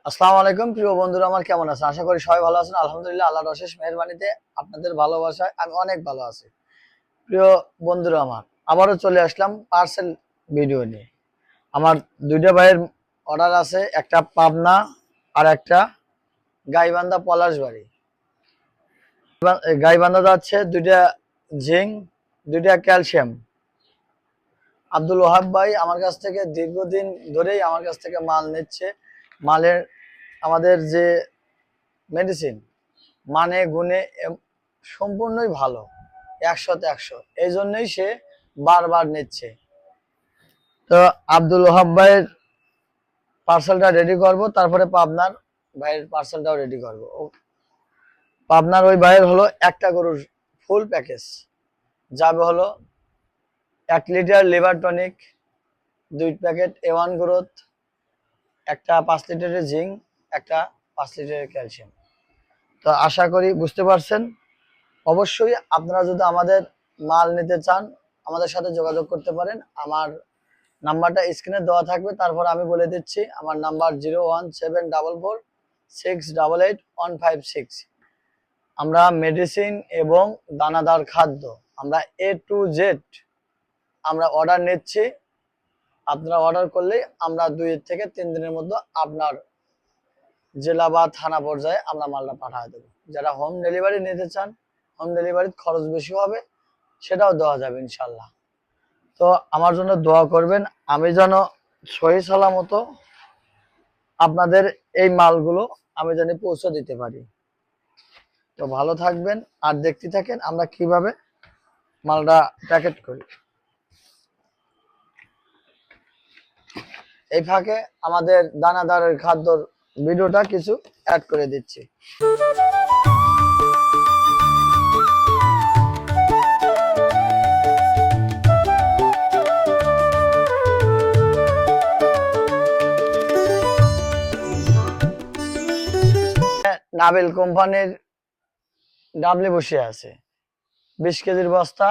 আসসালামু আলাইকুম প্রিয় বন্ধুরা, আমার কেমন আছেন? আশা করি সবাই ভালো আছেন। আলহামদুলিল্লাহ, আল্লাহর অশেষ মেহেরবানিতে আপনাদের ভালোবাসায় আমি অনেক ভালো আছি। প্রিয় বন্ধুরা আমার, আবারও চলে আসলাম পার্সেল ভিডিও নিয়ে। আমার দুইটা ভাইয়ের অর্ডার আছে, একটা পাবনা আর একটা গাইবান্ধা পলাশবাড়ি। গাইবান্ধা যাচ্ছে দুইটা জিঙ্ক, দুইটা ক্যালসিয়াম। আব্দুল ওহাব ভাই আমার কাছ থেকে দীর্ঘদিন ধরেই আমার কাছ থেকে মাল নিচ্ছে। মালের আমাদের যে মেডিসিন মানে গুণে সম্পূর্ণই ভালো, 100তে 100। এই জন্যই সে বারবার নিচ্ছে। তো আব্দুল ওহাব ভাইয়ের পার্সেলটা রেডি করব, তারপরে পাবনার ভাইয়ের পার্সেলটাও রেডি করব। পাবনার ওই ভাইয়ের হলো একটা গরুর ফুল প্যাকেজ যাবে হলো 1 litre liver tonic, 2 packet A1 growth, একটা 5 লিটারের জিঙ্ক, একটা 5 লিটারের ক্যালসিয়াম। তো আশা করি বুঝতে পারছেন। অবশ্যই আপনারা যদি আমাদের মাল নিতে চান আমাদের সাথে যোগাযোগ করতে পারেন। আমার নাম্বারটা স্ক্রিনে দেওয়া থাকবে, তারপর আমি বলে দিচ্ছি। আমার নাম্বার 01744688156। আমরা মেডিসিন এবং দানাদার খাদ্য, আমরা A to Z আমরা অর্ডার নিচ্ছি। আপনারা অর্ডার করলেই আমরা 2 থেকে 3 দিনের মধ্যে আপনার জেলা বা থানা পর্যায়ে আমরা মালটা পাঠিয়ে দেবো। যারা হোম ডেলিভারি নিতে চান, হোম ডেলিভারির খরচ বেশি হবে, সেটাও দেওয়া যাবে ইনশাল্লাহ। তো আমার জন্য দোয়া করবেন, আমি যেন সহি সালামত আপনাদের এই মালগুলো আমি যেন পৌঁছে দিতে পারি। তো ভালো থাকবেন আর দেখতে থাকেন আমরা কিভাবে মালটা প্যাকেট করি। এই ফাঁকে আমাদের দানাদারের খাদ্যর ভিডিওটা কিছু অ্যাড করে দিচ্ছি। নাবেল কোম্পানির ডাবলি বসে আছে 20 কেজির বস্তা।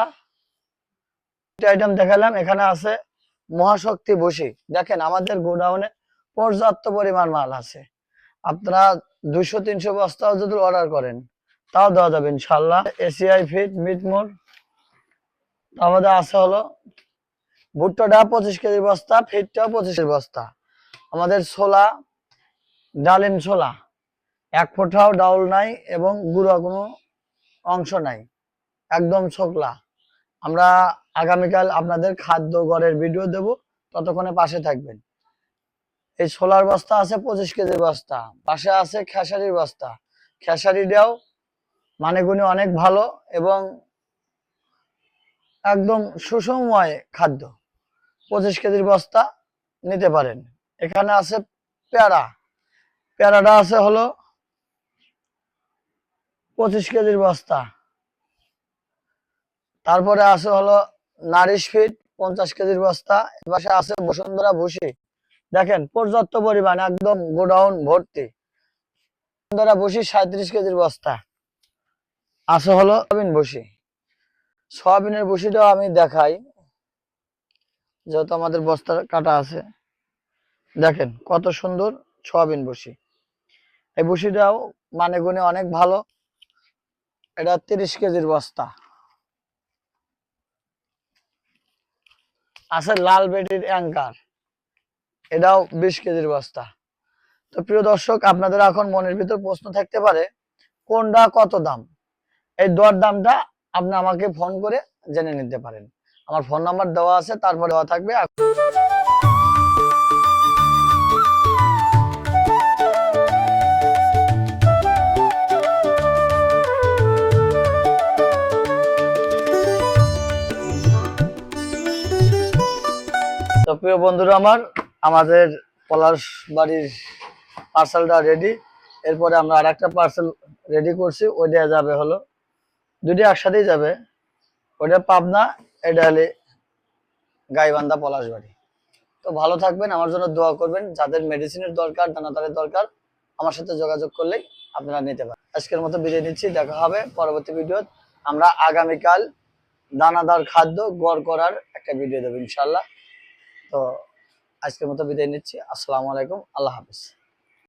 আইটেম দেখালাম, এখানে আছে মহাশক্তি বসি। দেখেন আমাদের গোডাউনে পর্যাপ্ত পরিমাণ মাল আছে। আপনারা 200-300 বস্তাও যদি অর্ডার করেন তাও দেওয়া যাবে ইনশাল্লাহ। এসিআই ফিট মিটমোর। আমাদের আছে হলো ভুট্টাটা 25 কেজির বস্তা, ফিটটাও 25 কেজির বস্তা। আমাদের ছোলা, ডালিম ছোলা 1 ফোঁটাও ডাউল নাই এবং গুঁড়া কোনো অংশ নাই, একদম ছোকলা। আমরা আগামীকাল আপনাদের খাদ্য ঘরের ভিডিও দেব, ততক্ষণে পাশে থাকবেন। এই ছোলার বস্তা আছে 25 কেজির বস্তা, পাশে আছে খেসারির বস্তা। খেসারিটাও মানে গুণে অনেক ভালো এবং একদম সুষমময় খাদ্য। 25 কেজির বস্তা নিতে পারেন। এখানে আছে পেয়ারা, পেয়ারাটা আছে হলো 25 কেজির বস্তা। তারপরে আছে হলো নারিশ ফিট 50 কেজির বস্তা। এপাশে আছে বসুন্ধরা ভুসি, দেখেন পর্যাপ্ত পরিমাণ, একদম গোডাউন ভর্তি। বসুন্ধরা ভুসি 37 কেজির বস্তা। আছে হলো সয়াবিন ভুসি। সয়াবিনের ভুসিটাও আমি দেখাই, যেহেতু আমাদের বস্তা কাটা আছে। দেখেন কত সুন্দর সয়াবিন ভুসি। এই ভুসিটাও মানে গুণে অনেক ভালো। এটা 30 কেজির বস্তা। আছে লাল বেটির অ্যাঙ্কার, এটাও 20 কেজির বস্তা। তো প্রিয় দর্শক, আপনাদের এখন মনের ভিতর প্রশ্ন থাকতে পারে কোনটা কত দাম। এই দর দামটা আপনি আমাকে ফোন করে জেনে নিতে পারেন। আমার ফোন নাম্বার দেওয়া আছে, তারপরে দেওয়া থাকবে। তো প্রিয় বন্ধুরা আমার, আমাদের পলাশ বাড়ির পার্সেলটা রেডি। এরপরে আমরা আর একটা পার্সেল রেডি করছি, ওইটা যাবে হলো, দুটো একসাথেই যাবে। ওইটা পাবনা, এটা হলে গাইবান্ধা পলাশবাড়ি। তো ভালো থাকবেন, আমার জন্য দোয়া করবেন। যাদের মেডিসিনের দরকার, দানাদারের দরকার, আমার সাথে যোগাযোগ করলেই আপনারা নিতে পারেন। আজকের মতো বিদায় নিচ্ছি, দেখা হবে পরবর্তী ভিডিও। আমরা আগামীকাল দানাদার খাদ্য গড় করার একটা ভিডিও দেবো ইনশাল্লাহ। তো আজকের মতো বিদায় নিচ্ছি। আসসালামু আলাইকুম, আল্লাহ হাফিজ।